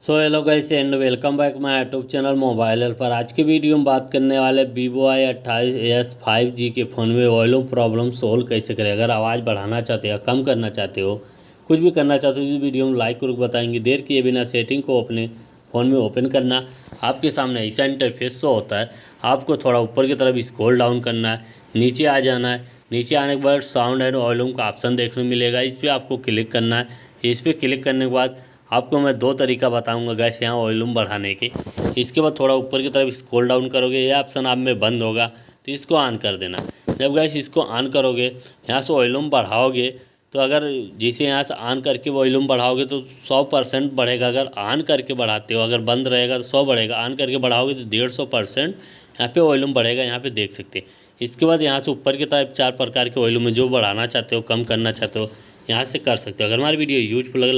So hello guys and welcome back my YouTube channel Mobiler पर। आज के video में बात करने वाले Vivo Y28s 5G के फ़ोन में वॉल्यूम प्रॉब्लम सोल्व कैसे करें। अगर आवाज़ बढ़ाना चाहते हो, कम करना चाहते हो, कुछ भी करना चाहते हो, इस वीडियो में लाइक करके बताएंगे। देर किए बिना सेटिंग को अपने फ़ोन में ओपन करना। आपके सामने ऐसा इंटरफेस शो होता है। आपको थोड़ा ऊपर की तरफ स्क्रॉल डाउन करना है, नीचे आ जाना है। नीचे आने के बाद साउंड एंड वॉल्यूम का ऑप्शन देखने को मिलेगा, इस पर आपको क्लिक करना है। इस पर क्लिक करने के बाद आपको मैं दो तरीका बताऊंगा गैस यहाँ वॉल्यूम बढ़ाने के। इसके बाद थोड़ा ऊपर की तरफ स्क्रॉल डाउन करोगे, ये ऑप्शन आप में बंद होगा तो इसको ऑन कर देना। जब गैस इसको ऑन करोगे, यहाँ से वॉल्यूम बढ़ाओगे तो अगर जिसे यहाँ से ऑन करके वॉल्यूम बढ़ाओगे तो 100% बढ़ेगा। अगर ऑन करके बढ़ाते हो, अगर बंद रहेगा तो 100 बढ़ेगा, ऑन करके बढ़ाओगे तो 150% यहाँ पे वॉल्यूम बढ़ेगा। यहाँ पे देख सकते हैं। इसके बाद यहाँ से ऊपर की तरफ 4 प्रकार के वॉल्यूम में जो बढ़ाना चाहते हो, कम करना चाहते हो, यहाँ से कर सकते हो। अगर हमारी वीडियो यूजफुल लगे